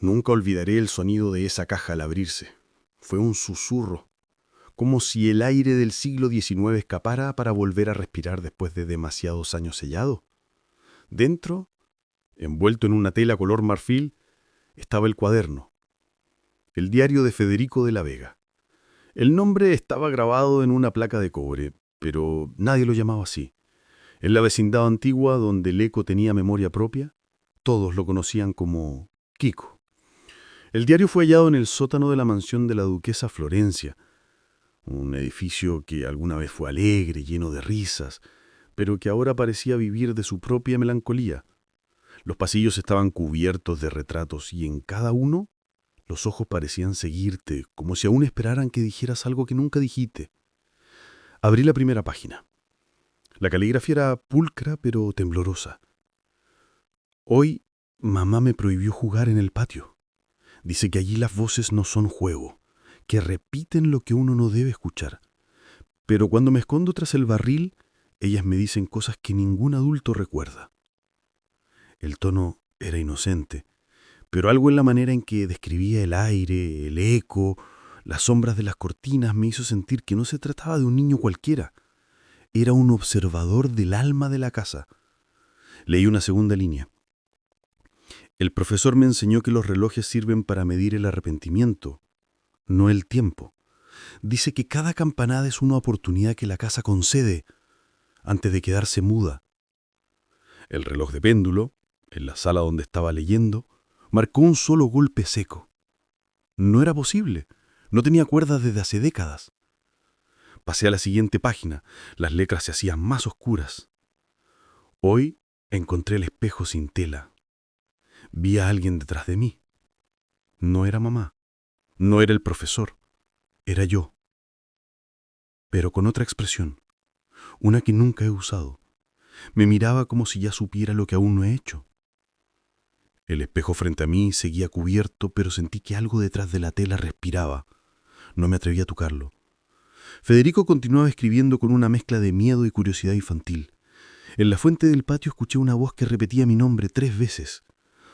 Nunca olvidaré el sonido de esa caja al abrirse. Fue un susurro, como si el aire del siglo XIX escapara para volver a respirar después de demasiados años sellado. Dentro, envuelto en una tela color marfil, estaba el cuaderno, el diario de Federico de la Vega. El nombre estaba grabado en una placa de cobre, pero nadie lo llamaba así. En la vecindad antigua, donde el eco tenía memoria propia, todos lo conocían como Kiko. El diario fue hallado en el sótano de la mansión de la duquesa Florencia, un edificio que alguna vez fue alegre, lleno de risas, pero que ahora parecía vivir de su propia melancolía. Los pasillos estaban cubiertos de retratos y en cada uno los ojos parecían seguirte, como si aún esperaran que dijeras algo que nunca dijiste. Abrí la primera página. La caligrafía era pulcra pero temblorosa. Hoy mamá me prohibió jugar en el patio. Dice que allí las voces no son juego, que repiten lo que uno no debe escuchar. Pero cuando me escondo tras el barril, ellas me dicen cosas que ningún adulto recuerda. El tono era inocente, pero algo en la manera en que describía el aire, el eco, las sombras de las cortinas me hizo sentir que no se trataba de un niño cualquiera. Era un observador del alma de la casa. Leí una segunda línea. El profesor me enseñó que los relojes sirven para medir el arrepentimiento, no el tiempo. Dice que cada campanada es una oportunidad que la casa concede antes de quedarse muda. El reloj de péndulo, en la sala donde estaba leyendo, marcó un solo golpe seco. No era posible. No tenía cuerdas desde hace décadas. Pasé a la siguiente página. Las letras se hacían más oscuras. Hoy encontré el espejo sin tela. Vi a alguien detrás de mí. No era mamá. No era el profesor. Era yo. Pero con otra expresión. Una que nunca he usado. Me miraba como si ya supiera lo que aún no he hecho. El espejo frente a mí seguía cubierto, pero sentí que algo detrás de la tela respiraba. No me atreví a tocarlo. Federico continuaba escribiendo con una mezcla de miedo y curiosidad infantil. En la fuente del patio escuché una voz que repetía mi nombre 3 veces.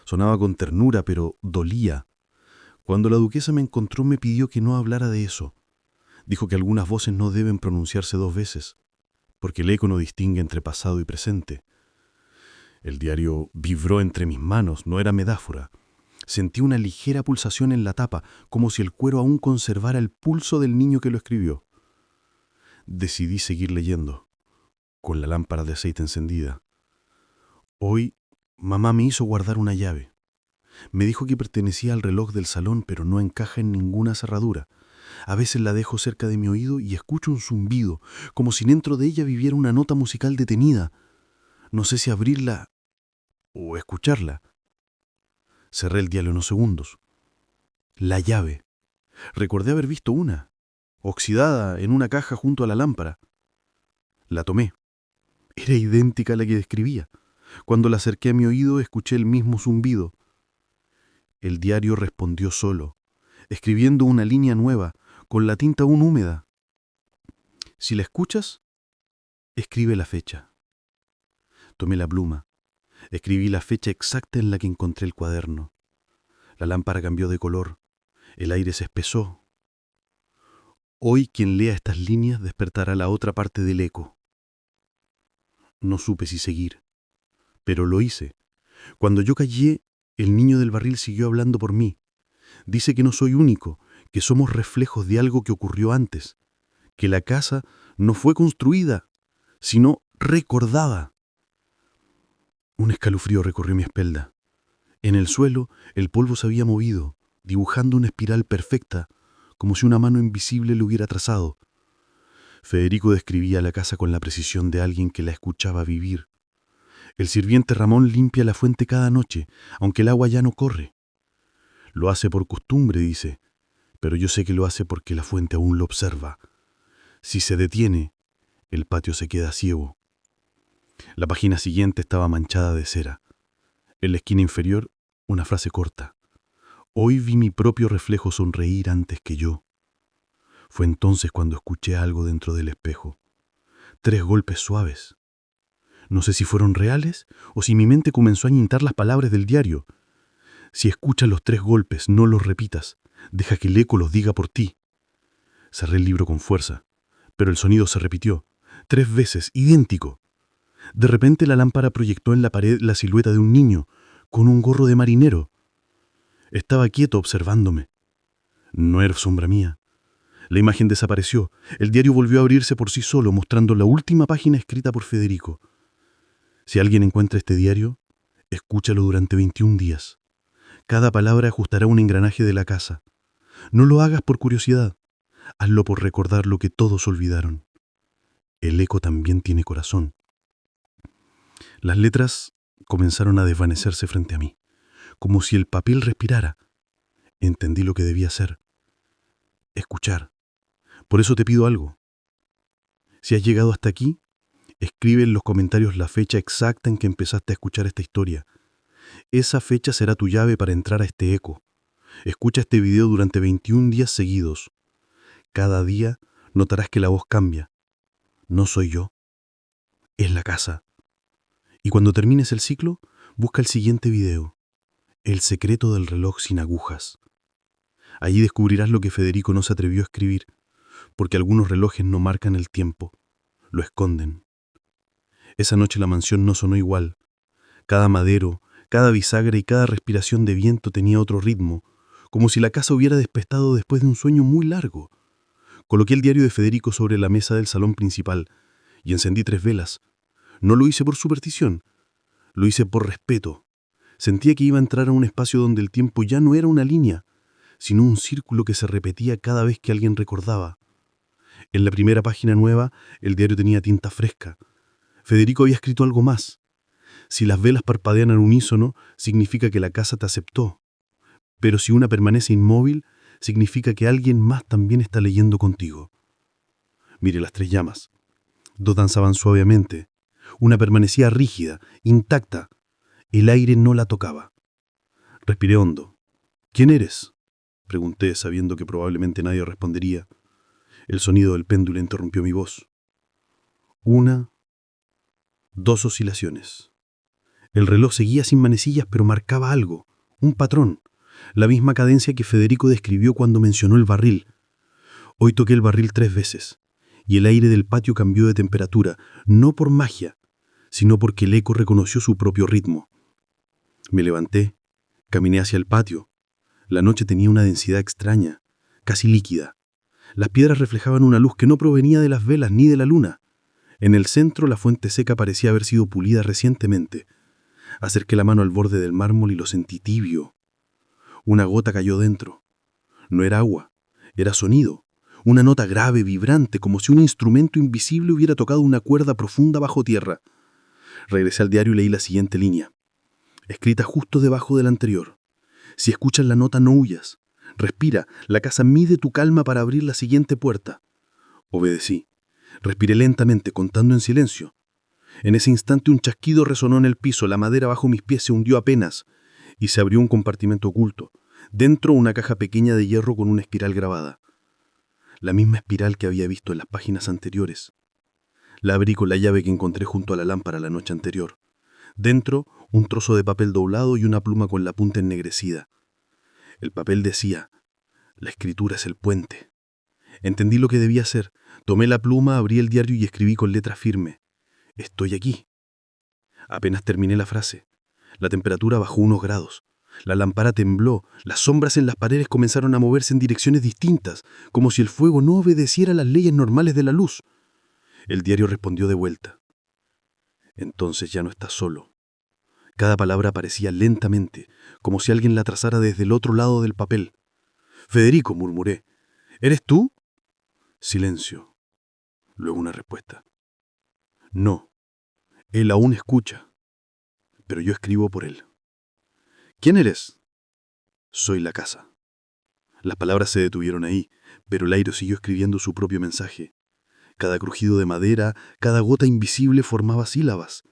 Sonaba con ternura, pero dolía. Cuando la duquesa me encontró me pidió que no hablara de eso. Dijo que algunas voces no deben pronunciarse 2 veces, porque el eco no distingue entre pasado y presente. El diario vibró entre mis manos, no era metáfora. Sentí una ligera pulsación en la tapa, como si el cuero aún conservara el pulso del niño que lo escribió. Decidí seguir leyendo, con la lámpara de aceite encendida. Hoy, mamá me hizo guardar una llave. Me dijo que pertenecía al reloj del salón, pero no encaja en ninguna cerradura. A veces la dejo cerca de mi oído y escucho un zumbido, como si dentro de ella viviera una nota musical detenida. No sé si abrirla o escucharla. Cerré el diario unos segundos. La llave. Recordé haber visto una, oxidada en una caja junto a la lámpara. La tomé. Era idéntica a la que describía. Cuando la acerqué a mi oído, escuché el mismo zumbido. El diario respondió solo, escribiendo una línea nueva, con la tinta aún húmeda. Si la escuchas, escribe la fecha. Tomé la pluma. Escribí la fecha exacta en la que encontré el cuaderno. La lámpara cambió de color. El aire se espesó. Hoy quien lea estas líneas despertará la otra parte del eco. No supe si seguir, pero lo hice. Cuando yo callé, el niño del barril siguió hablando por mí. Dice que no soy único, que somos reflejos de algo que ocurrió antes, que la casa no fue construida, sino recordada. Un escalofrío recorrió mi espalda. En el suelo, el polvo se había movido, dibujando una espiral perfecta, como si una mano invisible lo hubiera trazado. Federico describía la casa con la precisión de alguien que la escuchaba vivir. El sirviente Ramón limpia la fuente cada noche, aunque el agua ya no corre. Lo hace por costumbre, dice, pero yo sé que lo hace porque la fuente aún lo observa. Si se detiene, el patio se queda ciego. La página siguiente estaba manchada de cera. En la esquina inferior, una frase corta. Hoy vi mi propio reflejo sonreír antes que yo. Fue entonces cuando escuché algo dentro del espejo. 3 golpes suaves. No sé si fueron reales o si mi mente comenzó a añitar las palabras del diario. Si escuchas los 3 golpes, no los repitas. Deja que el eco los diga por ti. Cerré el libro con fuerza, pero el sonido se repitió. 3 veces, idéntico. De repente la lámpara proyectó en la pared la silueta de un niño, con un gorro de marinero. Estaba quieto observándome. No era sombra mía. La imagen desapareció. El diario volvió a abrirse por sí solo, mostrando la última página escrita por Federico. Si alguien encuentra este diario, escúchalo durante 21 días. Cada palabra ajustará un engranaje de la casa. No lo hagas por curiosidad. Hazlo por recordar lo que todos olvidaron. El eco también tiene corazón. Las letras comenzaron a desvanecerse frente a mí, como si el papel respirara. Entendí lo que debía hacer. Escuchar. Por eso te pido algo. Si has llegado hasta aquí, escribe en los comentarios la fecha exacta en que empezaste a escuchar esta historia. Esa fecha será tu llave para entrar a este eco. Escucha este video durante 21 días seguidos. Cada día notarás que la voz cambia. No soy yo. Es la casa. Y cuando termines el ciclo, busca el siguiente video. El secreto del reloj sin agujas. Allí descubrirás lo que Federico no se atrevió a escribir, porque algunos relojes no marcan el tiempo, lo esconden. Esa noche la mansión no sonó igual. Cada madero, cada bisagra y cada respiración de viento tenía otro ritmo, como si la casa hubiera despertado después de un sueño muy largo. Coloqué el diario de Federico sobre la mesa del salón principal y encendí 3 velas. No lo hice por superstición, lo hice por respeto. Sentía que iba a entrar a un espacio donde el tiempo ya no era una línea, sino un círculo que se repetía cada vez que alguien recordaba. En la primera página nueva, el diario tenía tinta fresca. Federico había escrito algo más. Si las velas parpadean al unísono, significa que la casa te aceptó. Pero si una permanece inmóvil, significa que alguien más también está leyendo contigo. Mire las 3 llamas. 2 danzaban suavemente. Una permanecía rígida, intacta. El aire no la tocaba. Respiré hondo. ¿Quién eres?, pregunté, sabiendo que probablemente nadie respondería. El sonido del péndulo interrumpió mi voz. 1, 2 oscilaciones. El reloj seguía sin manecillas, pero marcaba algo, un patrón, la misma cadencia que Federico describió cuando mencionó el barril. Hoy toqué el barril 3 veces, y el aire del patio cambió de temperatura, no por magia, sino porque el eco reconoció su propio ritmo. Me levanté, caminé hacia el patio. La noche tenía una densidad extraña, casi líquida. Las piedras reflejaban una luz que no provenía de las velas ni de la luna. En el centro, la fuente seca parecía haber sido pulida recientemente. Acerqué la mano al borde del mármol y lo sentí tibio. Una gota cayó dentro. No era agua, era sonido. Una nota grave, vibrante, como si un instrumento invisible hubiera tocado una cuerda profunda bajo tierra. Regresé al diario y leí la siguiente línea, escrita justo debajo de la anterior. Si escuchas la nota, no huyas. Respira, la casa mide tu calma para abrir la siguiente puerta. Obedecí. Respiré lentamente, contando en silencio. En ese instante un chasquido resonó en el piso, la madera bajo mis pies se hundió apenas, y se abrió un compartimento oculto. Dentro, una caja pequeña de hierro con una espiral grabada. La misma espiral que había visto en las páginas anteriores. La abrí con la llave que encontré junto a la lámpara la noche anterior. Dentro, un trozo de papel doblado y una pluma con la punta ennegrecida. El papel decía: la escritura es el puente. Entendí lo que debía hacer. Tomé la pluma, abrí el diario y escribí con letra firme: estoy aquí. Apenas terminé la frase, la temperatura bajó unos grados. La lámpara tembló, las sombras en las paredes comenzaron a moverse en direcciones distintas, como si el fuego no obedeciera las leyes normales de la luz. El diario respondió de vuelta: entonces ya no estás solo. Cada palabra aparecía lentamente, como si alguien la trazara desde el otro lado del papel. Federico, murmuré. ¿Eres tú? Silencio. Luego una respuesta. No, él aún escucha, pero yo escribo por él. ¿Quién eres? Soy la casa. Las palabras se detuvieron ahí, pero el aire siguió escribiendo su propio mensaje. Cada crujido de madera, cada gota invisible formaba sílabas.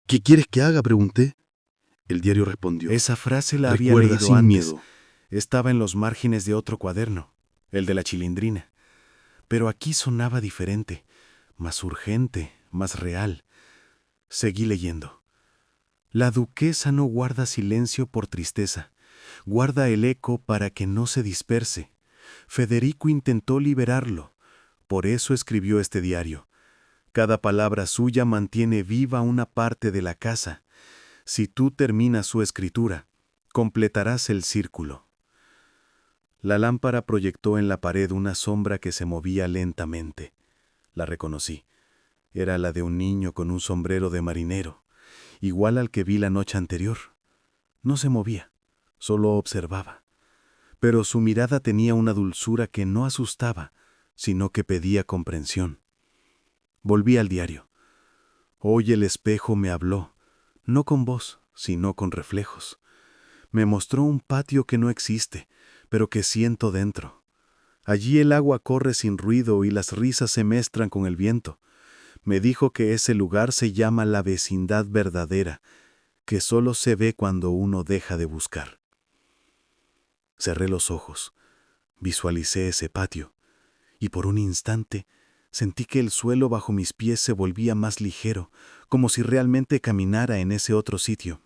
¿Qué quieres que haga?, pregunté. El diario respondió: Esa frase la había recuerda leído sin antes. miedo. Estaba en los márgenes de otro cuaderno, el de la Chilindrina. Pero aquí sonaba diferente, más urgente, más real. Seguí leyendo. La duquesa no guarda silencio por tristeza, guarda el eco para que no se disperse. Federico intentó liberarlo, por eso escribió este diario. Cada palabra suya mantiene viva una parte de la casa. Si tú terminas su escritura, completarás el círculo. La lámpara proyectó en la pared una sombra que se movía lentamente. La reconocí. Era la de un niño con un sombrero de marinero, igual al que vi la noche anterior. No se movía, solo observaba. Pero su mirada tenía una dulzura que no asustaba, sino que pedía comprensión. Volví al diario. Hoy el espejo me habló, no con voz, sino con reflejos. Me mostró un patio que no existe, pero que siento dentro. Allí el agua corre sin ruido y las risas se mezclan con el viento. Me dijo que ese lugar se llama la vecindad verdadera, que solo se ve cuando uno deja de buscar. Cerré los ojos, visualicé ese patio, y por un instante sentí que el suelo bajo mis pies se volvía más ligero, como si realmente caminara en ese otro sitio.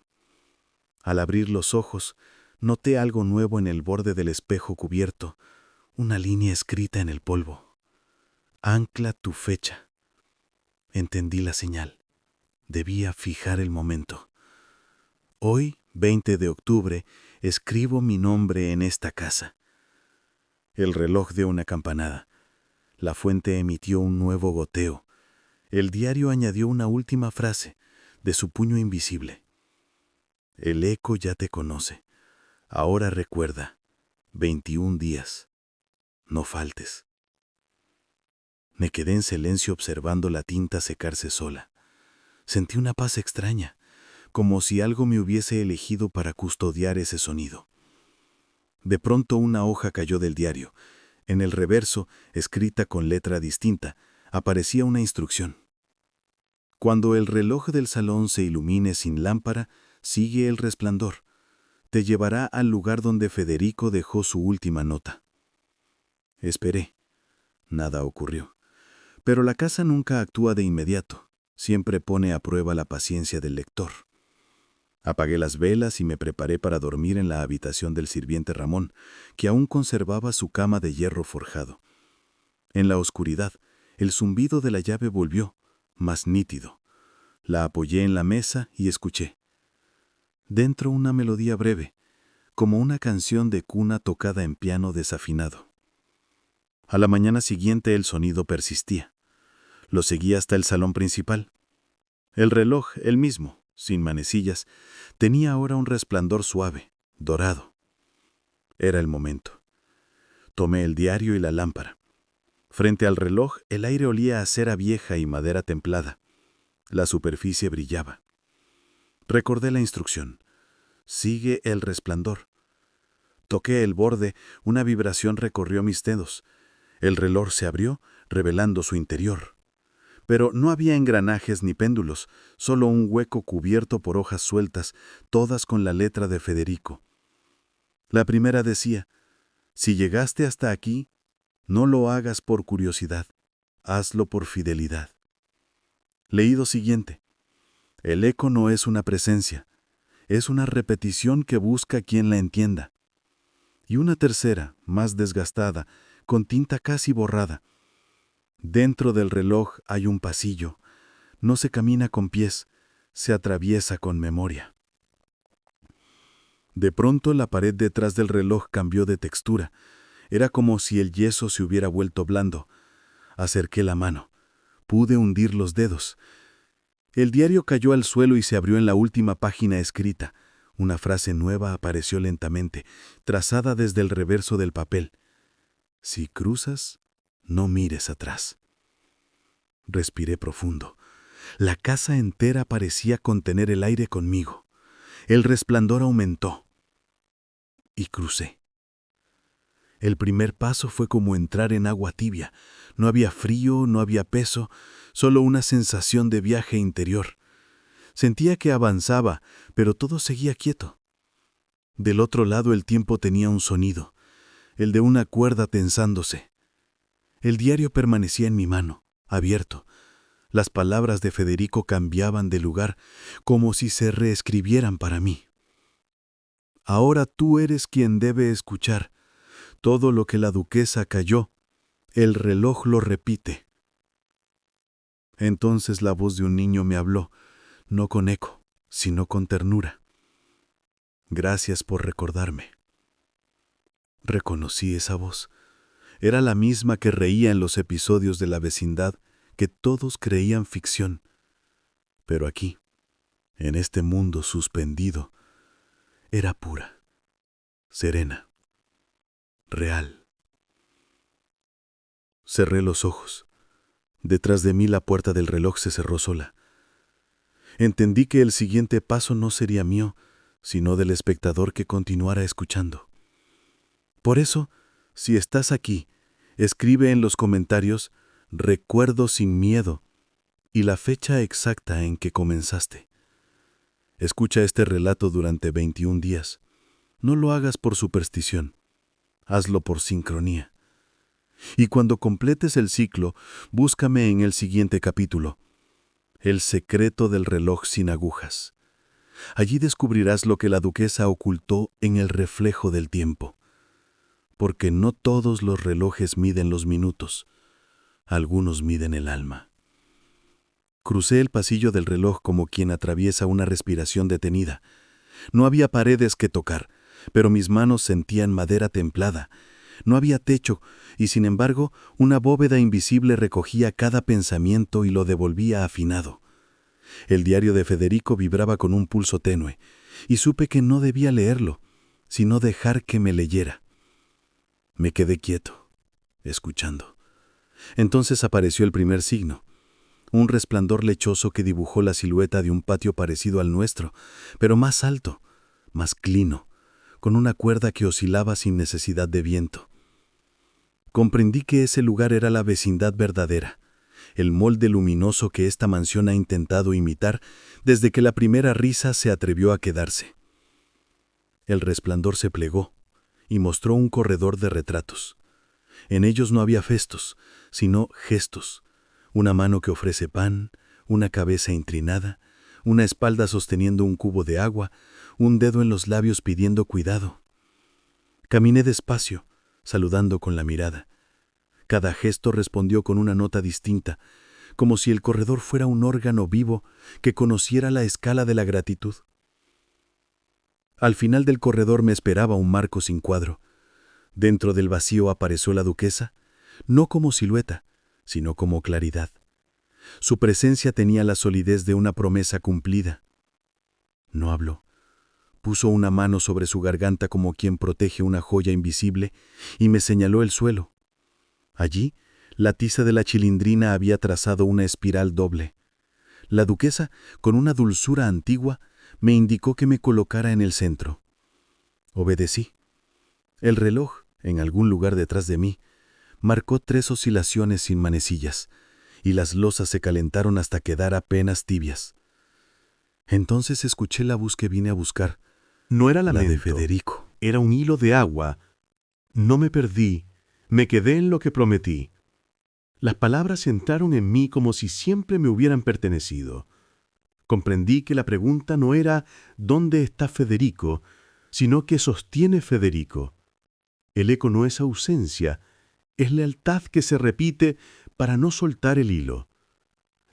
Al abrir los ojos, noté algo nuevo en el borde del espejo cubierto, una línea escrita en el polvo. Ancla tu fecha. Entendí la señal. Debía fijar el momento. Hoy, 20 de octubre, escribo mi nombre en esta casa. El reloj dio una campanada. La fuente emitió un nuevo goteo. El diario añadió una última frase, de su puño invisible. El eco ya te conoce. Ahora recuerda, 21 días. No faltes. Me quedé en silencio observando la tinta secarse sola. Sentí una paz extraña, como si algo me hubiese elegido para custodiar ese sonido. De pronto una hoja cayó del diario. En el reverso, escrita con letra distinta, aparecía una instrucción. Cuando el reloj del salón se ilumine sin lámpara, sigue el resplandor. Te llevará al lugar donde Federico dejó su última nota. Esperé. Nada ocurrió. Pero la casa nunca actúa de inmediato. Siempre pone a prueba la paciencia del lector. Apagué las velas y me preparé para dormir en la habitación del sirviente Ramón, que aún conservaba su cama de hierro forjado. En la oscuridad, el zumbido de la llave volvió, más nítido. La apoyé en la mesa y escuché. Dentro una melodía breve, como una canción de cuna tocada en piano desafinado. A la mañana siguiente el sonido persistía. Lo seguí hasta el salón principal. El reloj, el mismo, sin manecillas, tenía ahora un resplandor suave, dorado. Era el momento. Tomé el diario y la lámpara. Frente al reloj, el aire olía a cera vieja y madera templada. La superficie brillaba. Recordé la instrucción. Sigue el resplandor. Toqué el borde, una vibración recorrió mis dedos. El reloj se abrió, revelando su interior. Pero no había engranajes ni péndulos, solo un hueco cubierto por hojas sueltas, todas con la letra de Federico. La primera decía, si llegaste hasta aquí, no lo hagas por curiosidad, hazlo por fidelidad. Leído siguiente, el eco no es una presencia, es una repetición que busca quien la entienda. Y una tercera, más desgastada, con tinta casi borrada. Dentro del reloj hay un pasillo. No se camina con pies, se atraviesa con memoria. De pronto la pared detrás del reloj cambió de textura. Era como si el yeso se hubiera vuelto blando. Acerqué la mano. Pude hundir los dedos. El diario cayó al suelo y se abrió en la última página escrita. Una frase nueva apareció lentamente, trazada desde el reverso del papel. Si cruzas, no mires atrás. Respiré profundo. La casa entera parecía contener el aire conmigo. El resplandor aumentó. Y crucé. El primer paso fue como entrar en agua tibia. No había frío, no había peso, solo una sensación de viaje interior. Sentía que avanzaba, pero todo seguía quieto. Del otro lado el tiempo tenía un sonido, el de una cuerda tensándose. El diario permanecía en mi mano, abierto. Las palabras de Federico cambiaban de lugar, como si se reescribieran para mí. Ahora tú eres quien debe escuchar. Todo lo que la duquesa calló, el reloj lo repite. Entonces la voz de un niño me habló, no con eco, sino con ternura. Gracias por recordarme. Reconocí esa voz. Era la misma que reía en los episodios de la vecindad que todos creían ficción. Pero aquí, en este mundo suspendido, era pura, serena, real. Cerré los ojos. Detrás de mí la puerta del reloj se cerró sola. Entendí que el siguiente paso no sería mío, sino del espectador que continuara escuchando. Por eso, si estás aquí, escribe en los comentarios "Recuerdo sin miedo" y la fecha exacta en que comenzaste. Escucha este relato durante 21 días. No lo hagas por superstición, hazlo por sincronía. Y cuando completes el ciclo, búscame en el siguiente capítulo, El secreto del reloj sin agujas. Allí descubrirás lo que la duquesa ocultó en el reflejo del tiempo. Porque no todos los relojes miden los minutos, algunos miden el alma. Crucé el pasillo del reloj como quien atraviesa una respiración detenida. No había paredes que tocar, pero mis manos sentían madera templada. No había techo, y sin embargo, una bóveda invisible recogía cada pensamiento y lo devolvía afinado. El diario de Federico vibraba con un pulso tenue, y supe que no debía leerlo, sino dejar que me leyera. Me quedé quieto, escuchando. Entonces apareció el primer signo, un resplandor lechoso que dibujó la silueta de un patio parecido al nuestro, pero más alto, más clino, con una cuerda que oscilaba sin necesidad de viento. Comprendí que ese lugar era la vecindad verdadera, el molde luminoso que esta mansión ha intentado imitar desde que la primera risa se atrevió a quedarse. El resplandor se plegó y mostró un corredor de retratos. En ellos no había festos, sino gestos, una mano que ofrece pan, una cabeza inclinada, una espalda sosteniendo un cubo de agua, un dedo en los labios pidiendo cuidado. Caminé despacio, saludando con la mirada. Cada gesto respondió con una nota distinta, como si el corredor fuera un órgano vivo que conociera la escala de la gratitud. Al final del corredor me esperaba un marco sin cuadro. Dentro del vacío apareció la duquesa, no como silueta, sino como claridad. Su presencia tenía la solidez de una promesa cumplida. No habló. Puso una mano sobre su garganta como quien protege una joya invisible y me señaló el suelo. Allí, la tiza de la chilindrina había trazado una espiral doble. La duquesa, con una dulzura antigua, me indicó que me colocara en el centro. Obedecí. El reloj, en algún lugar detrás de mí, marcó 3 oscilaciones sin manecillas, y las losas se calentaron hasta quedar apenas tibias. Entonces escuché la voz que vine a buscar. No era La lamento, de Federico. era un hilo de agua. No me perdí, me quedé en lo que prometí. Las palabras entraron en mí como si siempre me hubieran pertenecido. Comprendí que la pregunta no era ¿dónde está Federico?, sino ¿qué sostiene Federico? El eco no es ausencia, es lealtad que se repite para no soltar el hilo.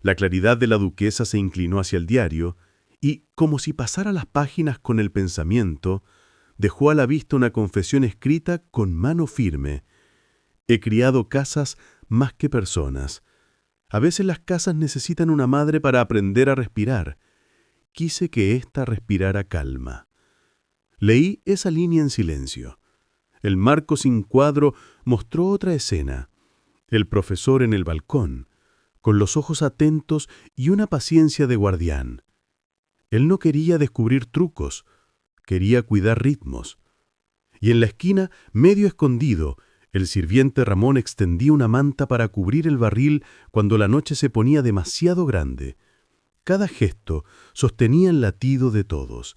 La claridad de la duquesa se inclinó hacia el diario y, como si pasara las páginas con el pensamiento, dejó a la vista una confesión escrita con mano firme. He criado casas más que personas. A veces las casas necesitan una madre para aprender a respirar. Quise que ésta respirara calma. Leí esa línea en silencio. El marco sin cuadro mostró otra escena. El profesor en el balcón, con los ojos atentos y una paciencia de guardián. Él no quería descubrir trucos, quería cuidar ritmos. Y en la esquina, medio escondido, el sirviente Ramón extendía una manta para cubrir el barril cuando la noche se ponía demasiado grande. Cada gesto sostenía el latido de todos.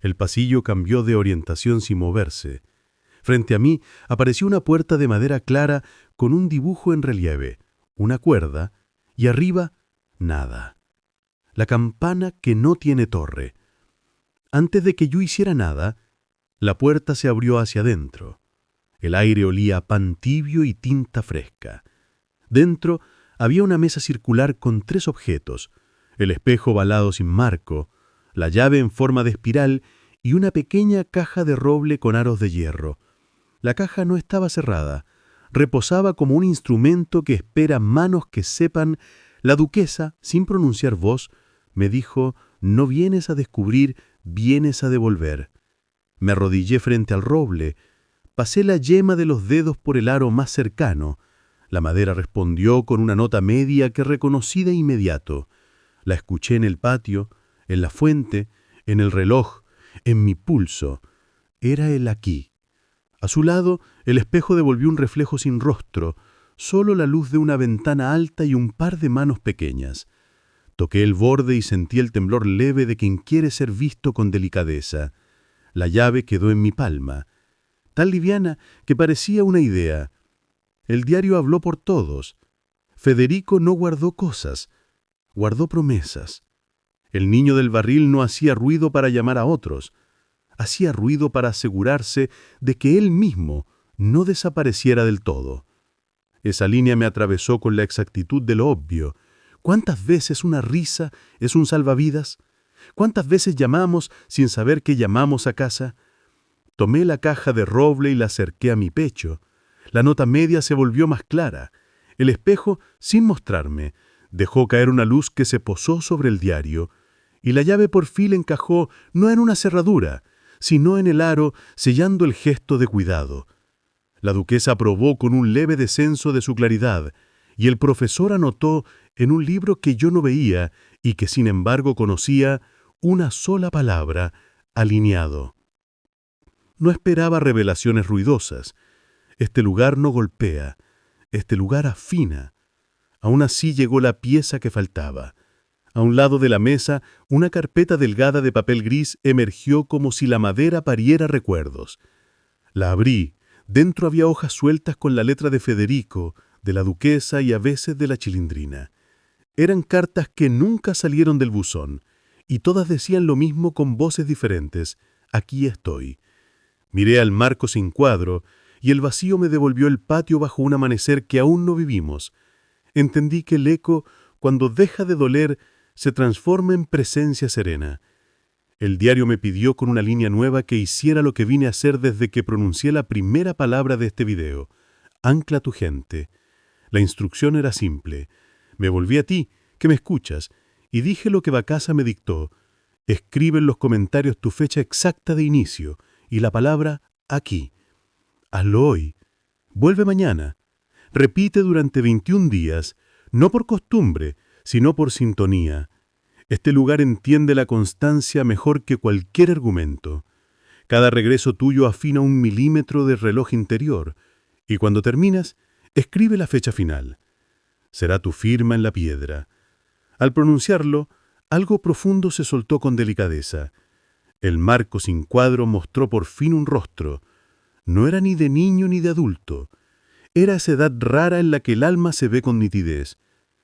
El pasillo cambió de orientación sin moverse. Frente a mí apareció una puerta de madera clara con un dibujo en relieve, una cuerda, y arriba Nada. La campana que no tiene torre. Antes de que yo hiciera nada, la puerta se abrió hacia adentro. El aire olía a pan tibio y tinta fresca. Dentro había una mesa circular con 3 objetos: el espejo ovalado sin marco, la llave en forma de espiral y una pequeña caja de roble con aros de hierro. La caja no estaba cerrada. Reposaba como un instrumento que espera manos que sepan. La duquesa, sin pronunciar voz, me dijo: «No vienes a descubrir, vienes a devolver». Me arrodillé frente al roble. Pasé la yema de los dedos por el aro más cercano. La madera respondió con una nota media que reconocí de inmediato. La escuché en el patio, en la fuente, en el reloj, en mi pulso. Era el aquí. A su lado, el espejo devolvió un reflejo sin rostro, solo la luz de una ventana alta y un par de manos pequeñas. Toqué el borde y sentí el temblor leve de quien quiere ser visto con delicadeza. La llave quedó en mi palma, tan liviana que parecía una idea. El diario habló por todos. Federico no guardó cosas, guardó promesas. El niño del barril no hacía ruido para llamar a otros. Hacía ruido para asegurarse de que él mismo no desapareciera del todo. Esa línea me atravesó con la exactitud de lo obvio. ¿Cuántas veces una risa es un salvavidas? ¿Cuántas veces llamamos sin saber que llamamos a casa? Tomé la caja de roble y la acerqué a mi pecho. La nota media se volvió más clara. El espejo, sin mostrarme, dejó caer una luz que se posó sobre el diario, y la llave por fin encajó no en una cerradura, sino en el aro, sellando el gesto de cuidado. La duquesa aprobó con un leve descenso de su claridad, y el profesor anotó en un libro que yo no veía y que sin embargo conocía una sola palabra: alineado. No esperaba revelaciones ruidosas. Este lugar no golpea, este lugar afina. Aún así llegó la pieza que faltaba. A un lado de la mesa, una carpeta delgada de papel gris emergió como si la madera pariera recuerdos. La abrí. Dentro había hojas sueltas con la letra de Federico, de la duquesa y a veces de la Chilindrina. Eran cartas que nunca salieron del buzón, y todas decían lo mismo con voces diferentes: «Aquí estoy». Miré al marco sin cuadro, y el vacío me devolvió el patio bajo un amanecer que aún no vivimos. Entendí que el eco, cuando deja de doler, se transforma en presencia serena. El diario me pidió con una línea nueva que hiciera lo que vine a hacer desde que pronuncié la primera palabra de este video: «Ancla tu gente». La instrucción era simple. Me volví a ti, que me escuchas, y dije lo que Bacasa me dictó: «Escribe en los comentarios tu fecha exacta de inicio y la palabra aquí. Hazlo hoy. Vuelve mañana. Repite durante 21 días, no por costumbre, sino por sintonía. Este lugar entiende la constancia mejor que cualquier argumento. Cada regreso tuyo afina 1 milímetro de reloj interior, y cuando terminas, escribe la fecha final. Será tu firma en la piedra». Al pronunciarlo, algo profundo se soltó con delicadeza. El marco sin cuadro mostró por fin un rostro. No era ni de niño ni de adulto. Era esa edad rara en la que el alma se ve con nitidez.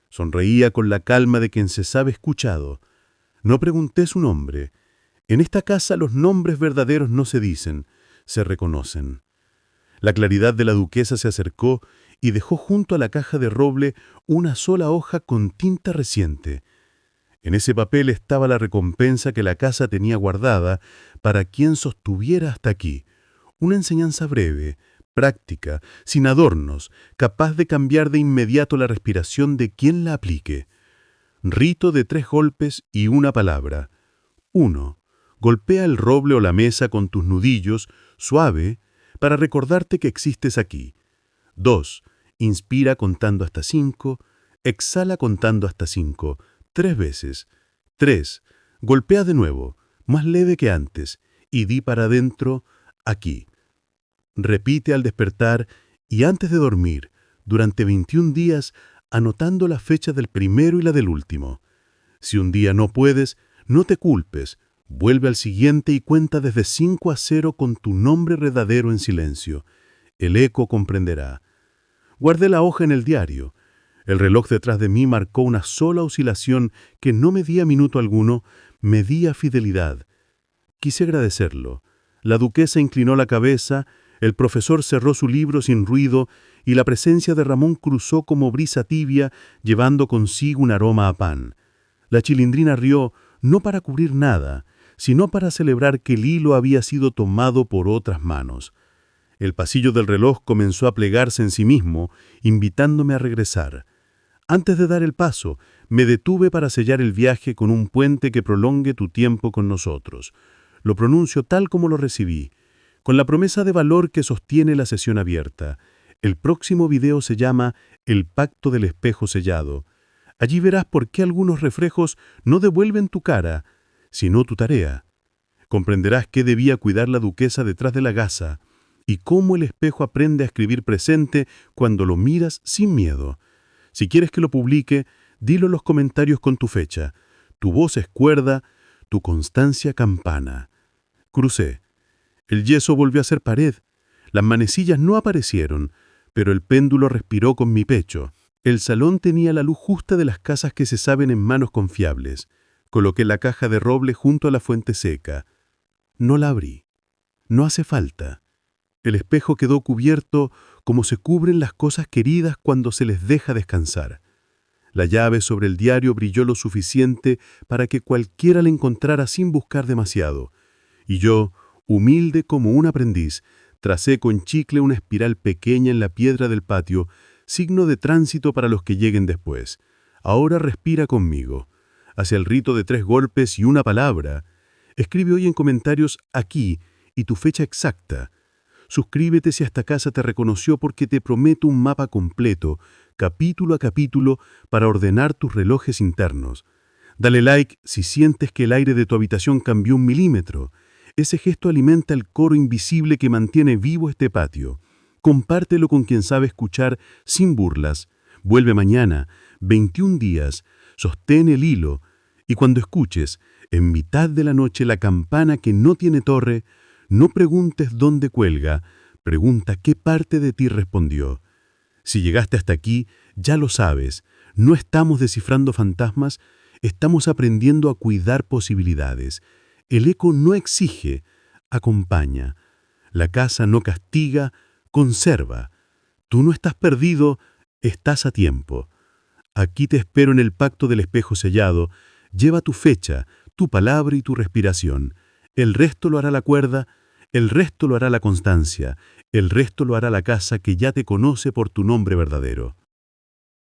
Sonreía con la calma de quien se sabe escuchado. No pregunté su nombre. En esta casa los nombres verdaderos no se dicen, se reconocen. La claridad de la duquesa se acercó y dejó junto a la caja de roble una sola hoja con tinta reciente. En ese papel estaba la recompensa que la casa tenía guardada para quien sostuviera hasta aquí. Una enseñanza breve, práctica, sin adornos, capaz de cambiar de inmediato la respiración de quien la aplique. Rito de 3 golpes y una palabra. 1. Golpea el roble o la mesa con tus nudillos, suave, para recordarte que existes aquí. 2. Inspira contando hasta 5, exhala contando hasta 5, 3 veces. 3. Golpea de nuevo, más leve que antes, y di para adentro: aquí. Repite al despertar y antes de dormir, durante 21 días, anotando la fecha del primero y la del último. Si un día no puedes, no te culpes. Vuelve al siguiente y cuenta desde 5 a 0 con tu nombre verdadero en silencio. El eco comprenderá. Guardé la hoja en el diario. El reloj detrás de mí marcó una sola oscilación que no medía minuto alguno, medía fidelidad. Quise agradecerlo. La duquesa inclinó la cabeza, el profesor cerró su libro sin ruido y la presencia de Ramón cruzó como brisa tibia, llevando consigo un aroma a pan. La Chilindrina rió, no para cubrir nada, sino para celebrar que el hilo había sido tomado por otras manos. El pasillo del reloj comenzó a plegarse en sí mismo, invitándome a regresar. Antes de dar el paso, me detuve para sellar el viaje con un puente que prolongue tu tiempo con nosotros. Lo pronuncio tal como lo recibí, con la promesa de valor que sostiene la sesión abierta. El próximo video se llama El Pacto del Espejo Sellado. Allí verás por qué algunos reflejos no devuelven tu cara, sino tu tarea. Comprenderás qué debía cuidar la duquesa detrás de la gasa y cómo el espejo aprende a escribir presente cuando lo miras sin miedo. Si quieres que lo publique, dilo en los comentarios con tu fecha. Tu voz es cuerda, tu constancia campana. Crucé. El yeso volvió a ser pared. Las manecillas no aparecieron, pero el péndulo respiró con mi pecho. El salón tenía la luz justa de las casas que se saben en manos confiables. Coloqué la caja de roble junto a la fuente seca. No la abrí. No hace falta. El espejo quedó cubierto como se cubren las cosas queridas cuando se les deja descansar. La llave sobre el diario brilló lo suficiente para que cualquiera la encontrara sin buscar demasiado. Y yo, humilde como un aprendiz, tracé con chicle una espiral pequeña en la piedra del patio, signo de tránsito para los que lleguen después. Ahora respira conmigo. Hacia el rito de 3 golpes y una palabra. Escribe hoy en comentarios aquí y tu fecha exacta. Suscríbete si esta casa te reconoció porque te prometo un mapa completo, capítulo a capítulo, para ordenar tus relojes internos. Dale like si sientes que el aire de tu habitación cambió 1 milímetro. Ese gesto alimenta el coro invisible que mantiene vivo este patio. Compártelo con quien sabe escuchar sin burlas. Vuelve mañana, 21 días, sostén el hilo, y cuando escuches, en mitad de la noche, la campana que no tiene torre, no preguntes dónde cuelga, pregunta qué parte de ti respondió. Si llegaste hasta aquí, ya lo sabes, no estamos descifrando fantasmas, estamos aprendiendo a cuidar posibilidades. El eco no exige, acompaña. La casa no castiga, conserva. Tú no estás perdido, estás a tiempo. Aquí te espero en el pacto del espejo sellado. Lleva tu fecha, tu palabra y tu respiración. El resto lo hará la cuerda, el resto lo hará la constancia, el resto lo hará la casa que ya te conoce por tu nombre verdadero.